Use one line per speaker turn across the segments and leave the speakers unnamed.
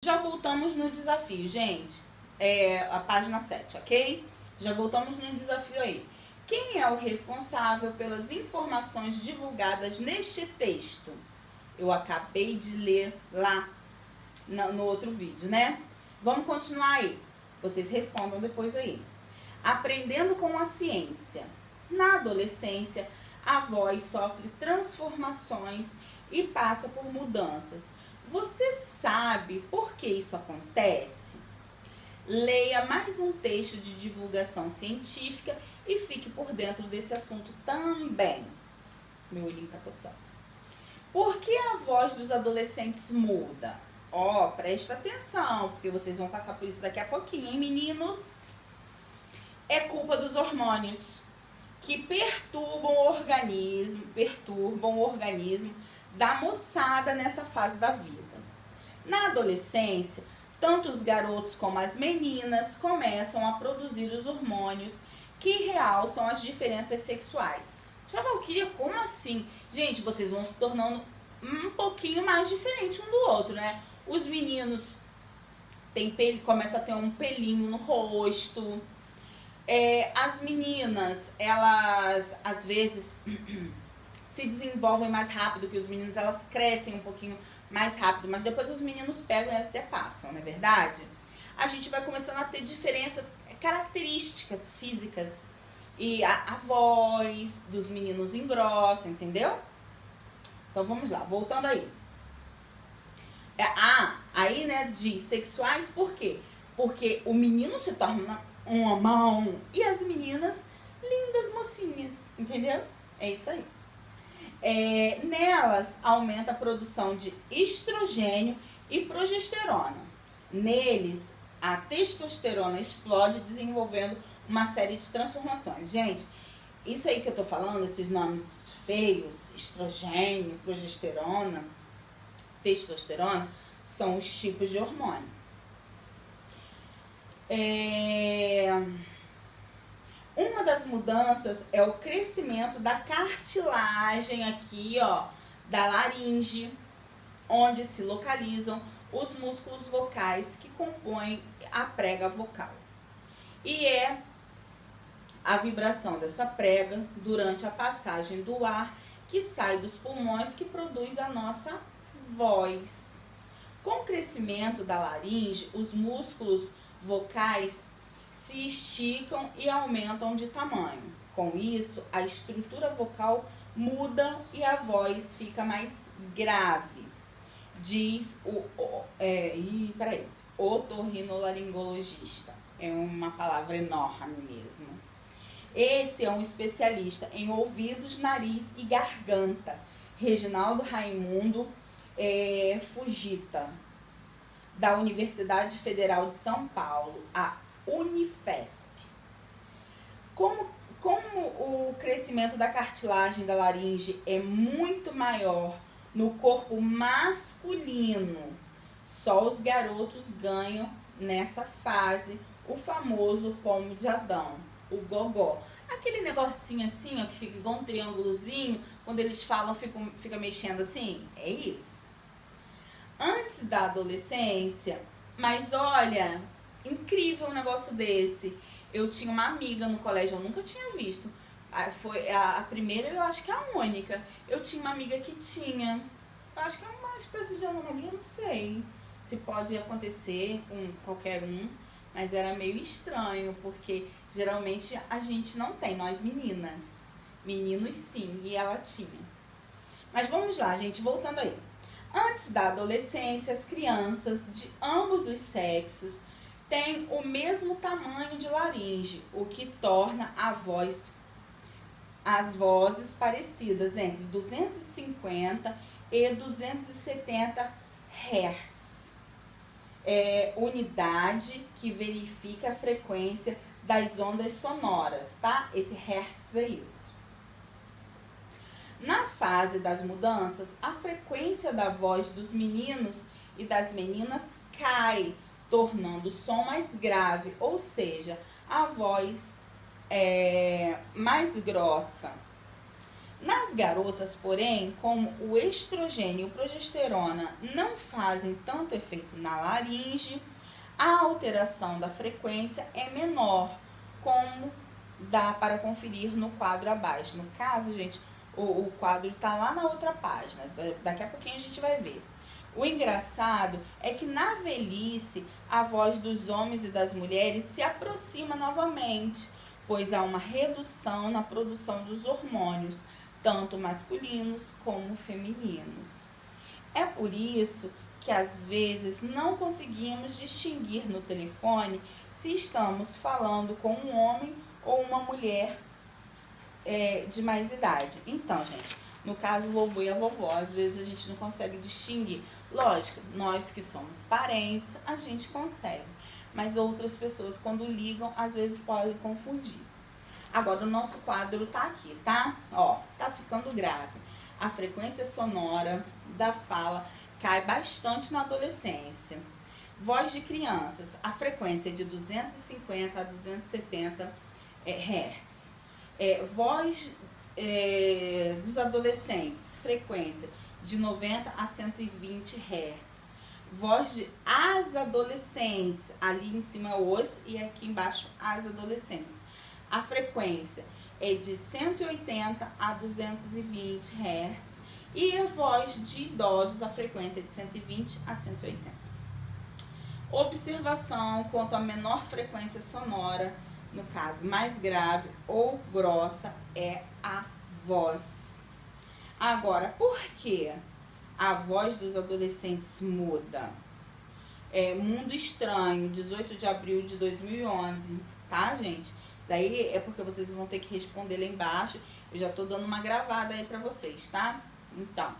Já voltamos no desafio, gente. A página 7, ok? Já voltamos no desafio aí. Quem é o responsável pelas informações divulgadas neste texto? Eu acabei de ler lá no outro vídeo, né? Vamos continuar aí. Vocês respondam depois aí. Aprendendo com a ciência. Na adolescência, a voz sofre transformações e passa por mudanças. Você sabe por que isso acontece? Leia mais um texto de divulgação científica e fique por dentro desse assunto também. Meu olhinho tá coçando. Por que a voz dos adolescentes muda? Presta atenção, porque vocês vão passar por isso daqui a pouquinho, hein, meninos? É culpa dos hormônios que perturbam o organismo da moçada nessa fase da vida. Na adolescência, tanto os garotos como as meninas começam a produzir os hormônios que realçam as diferenças sexuais. Tia Valquíria, como assim? Gente, vocês vão se tornando um pouquinho mais diferente um do outro, né? Os meninos começam a ter um pelinho no rosto. As meninas, elas às vezes se desenvolvem mais rápido que os meninos, elas crescem um pouquinho mais rápido, mas depois os meninos pegam e até passam, não é verdade? A gente vai começando a ter diferenças, características físicas, e a voz dos meninos engrossa, entendeu? Então vamos lá, voltando aí. Aí, né, diz sexuais, por quê? Porque o menino se torna um homão e as meninas lindas mocinhas, entendeu? É isso aí. Nelas aumenta a produção de estrogênio e progesterona. Neles, a testosterona explode, desenvolvendo uma série de transformações. Gente, isso aí que eu tô falando, esses nomes feios, estrogênio, progesterona, testosterona, são os tipos de hormônio. Uma das mudanças é o crescimento da cartilagem aqui, da laringe, onde se localizam os músculos vocais que compõem a prega vocal. E é a vibração dessa prega durante a passagem do ar que sai dos pulmões que produz a nossa voz. Com o crescimento da laringe, os músculos vocais se esticam e aumentam de tamanho. Com isso, a estrutura vocal muda e a voz fica mais grave, diz o otorrinolaringologista. É uma palavra enorme mesmo. Esse é um especialista em ouvidos, nariz e garganta, Reginaldo Raimundo Fujita, da Universidade Federal de São Paulo, a Unifesp. Como o crescimento da cartilagem da laringe é muito maior no corpo masculino, só os garotos ganham nessa fase o famoso pomo de Adão, o gogó. Aquele negocinho assim, que fica igual um triângulozinho, quando eles falam fica mexendo assim, é isso. Antes da adolescência, mas olha, incrível um negócio desse. Eu tinha uma amiga no colégio, eu nunca tinha visto. Foi a primeira, eu acho que é a única. Eu tinha uma amiga que tinha, eu acho que é uma espécie de anomalia, não sei se pode acontecer com qualquer um, mas era meio estranho, porque geralmente a gente não tem, nós meninas. Meninos sim, e ela tinha. Mas vamos lá, gente, voltando aí. Antes da adolescência, as crianças de ambos os sexos têm o mesmo tamanho de laringe, o que torna as vozes parecidas entre 250 e 270 Hz. Unidade que verifica a frequência das ondas sonoras, tá? Esse Hertz é isso. Na fase das mudanças, a frequência da voz dos meninos e das meninas cai, tornando o som mais grave, ou seja, a voz mais grossa. Nas garotas, porém, como o estrogênio e o progesterona não fazem tanto efeito na laringe, a alteração da frequência é menor, como dá para conferir no quadro abaixo. No caso, gente, o quadro está lá na outra página, daqui a pouquinho a gente vai ver. O engraçado é que na velhice a voz dos homens e das mulheres se aproxima novamente, pois há uma redução na produção dos hormônios, tanto masculinos como femininos. É por isso que às vezes não conseguimos distinguir no telefone se estamos falando com um homem ou uma mulher de mais idade. Então, gente, no caso o vovô e a vovó, às vezes a gente não consegue distinguir. Lógico, nós que somos parentes, a gente consegue. Mas outras pessoas, quando ligam, às vezes podem confundir. Agora, o nosso quadro tá aqui, tá? Ó, tá ficando grave. A frequência sonora da fala cai bastante na adolescência. Voz de crianças, a frequência é de 250 a 270 Hz. Voz dos adolescentes, frequência de 90 a 120 Hz. Voz de as adolescentes, ali em cima os e aqui embaixo as adolescentes. A frequência é de 180 a 220 Hz e a voz de idosos, a frequência é de 120 a 180. Observação quanto à menor frequência sonora, no caso mais grave ou grossa, é a voz. Agora, por que a voz dos adolescentes muda? Mundo Estranho, 18 de abril de 2011, tá, gente? Daí é porque vocês vão ter que responder lá embaixo. Eu já tô dando uma gravada aí pra vocês, tá? Então,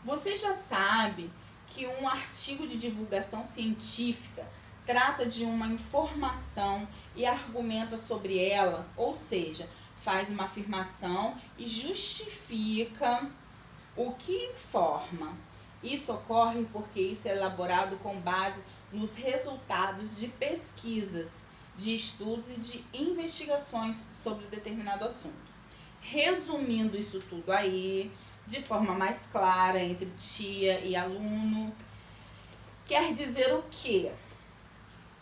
você já sabe que um artigo de divulgação científica trata de uma informação e argumenta sobre ela, ou seja, faz uma afirmação e justifica o que informa. Isso ocorre porque isso é elaborado com base nos resultados de pesquisas, de estudos e de investigações sobre determinado assunto. Resumindo isso tudo aí, de forma mais clara, entre tia e aluno, quer dizer o quê?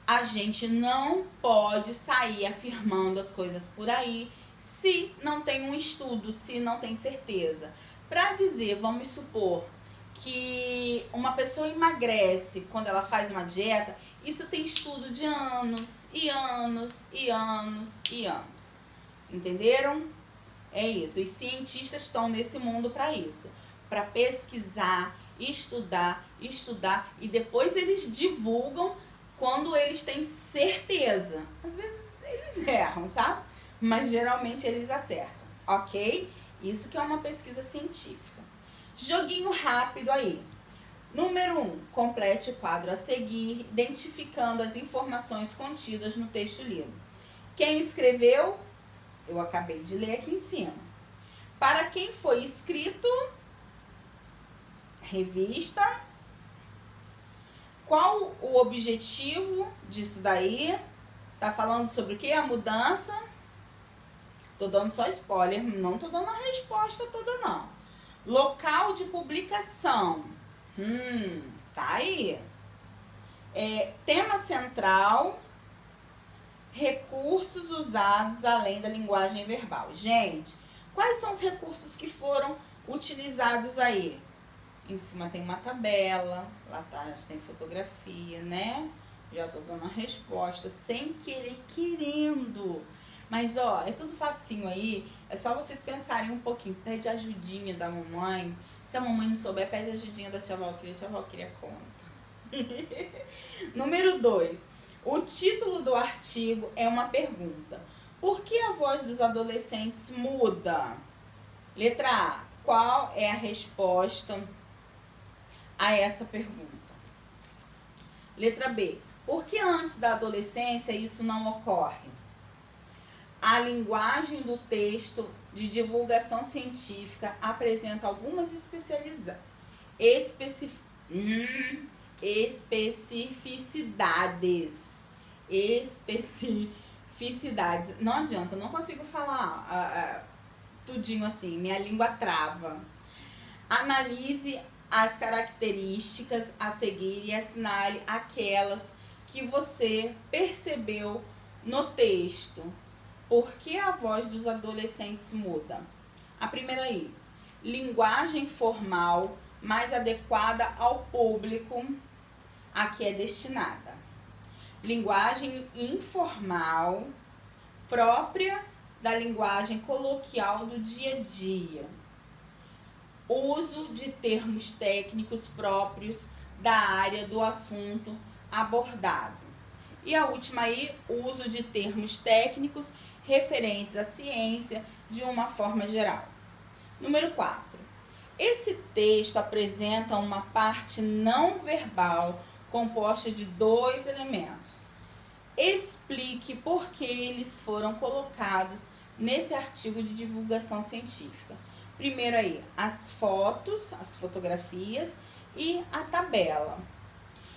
A gente não pode sair afirmando as coisas por aí se não tem um estudo, se não tem certeza. Para dizer, vamos supor, que uma pessoa emagrece quando ela faz uma dieta, isso tem estudo de anos e anos e anos e anos. Entenderam? É isso. Os cientistas estão nesse mundo para isso, para pesquisar, estudar e depois eles divulgam quando eles têm certeza. Às vezes eles erram, sabe? Mas geralmente eles acertam, ok? Isso que é uma pesquisa científica. Joguinho rápido aí. Número 1. Complete o quadro a seguir, identificando as informações contidas no texto lido. Quem escreveu? Eu acabei de ler aqui em cima. Para quem foi escrito? Revista. Qual o objetivo disso daí? Tá falando sobre o quê? A mudança. Tô dando só spoiler, não tô dando a resposta toda não. Local de publicação. Tá aí. Tema central. Recursos usados além da linguagem verbal. Gente, quais são os recursos que foram utilizados aí? Em cima tem uma tabela, lá atrás tem fotografia, né? Já tô dando a resposta sem querer, querendo. Mas, ó, é tudo facinho aí. É só vocês pensarem um pouquinho. Pede ajudinha da mamãe. Se a mamãe não souber, pede ajudinha da tia Valquíria. A tia Valquíria conta. Número 2. O título do artigo é uma pergunta. Por que a voz dos adolescentes muda? Letra A. Qual é a resposta a essa pergunta? Letra B. Por que antes da adolescência isso não ocorre? A linguagem do texto de divulgação científica apresenta algumas especificidades. Não adianta, não consigo falar tudinho assim, minha língua trava. Analise as características a seguir e assinale aquelas que você percebeu no texto. Por que a voz dos adolescentes muda? A primeira aí, linguagem formal mais adequada ao público a que é destinada. Linguagem informal própria da linguagem coloquial do dia a dia. Uso de termos técnicos próprios da área do assunto abordado. E a última aí, uso de termos técnicos referentes à ciência de uma forma geral. Número 4. Esse texto apresenta uma parte não verbal composta de 2 elementos. Explique por que eles foram colocados nesse artigo de divulgação científica. Primeiro aí, as fotos, as fotografias e a tabela.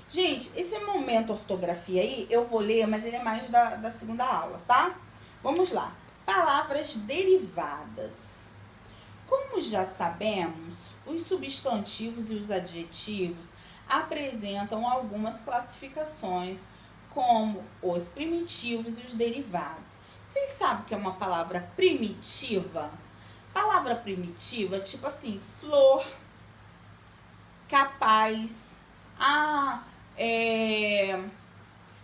Gente, esse momento ortografia aí, eu vou ler, mas ele é mais da segunda aula, tá? Vamos lá. Palavras derivadas. Como já sabemos, os substantivos e os adjetivos apresentam algumas classificações, como os primitivos e os derivados. Vocês sabem o que é uma palavra primitiva? Palavra primitiva, tipo assim, flor, capaz.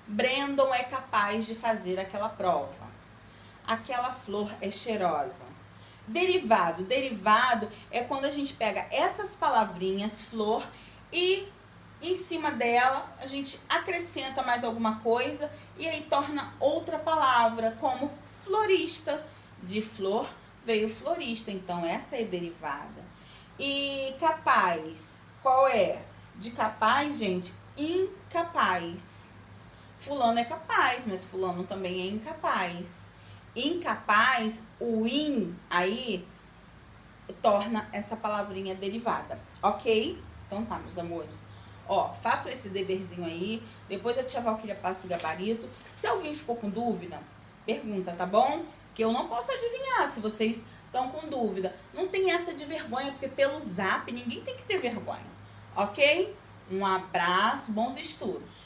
Brandon é capaz de fazer aquela prova. Aquela flor é cheirosa. Derivado. Derivado é quando a gente pega essas palavrinhas, flor, e em cima dela a gente acrescenta mais alguma coisa e aí torna outra palavra, como florista. De flor veio florista, então essa é derivada. E capaz, qual é? De capaz, gente, incapaz. Fulano é capaz, mas fulano também é incapaz. Incapaz, o in aí torna essa palavrinha derivada, ok? Então tá, meus amores. Ó, façam esse deverzinho aí, depois a tia Valquíria passa o gabarito. Se alguém ficou com dúvida, pergunta, tá bom? Que eu não posso adivinhar se vocês estão com dúvida. Não tem essa de vergonha, porque pelo zap ninguém tem que ter vergonha, ok? Um abraço, bons estudos.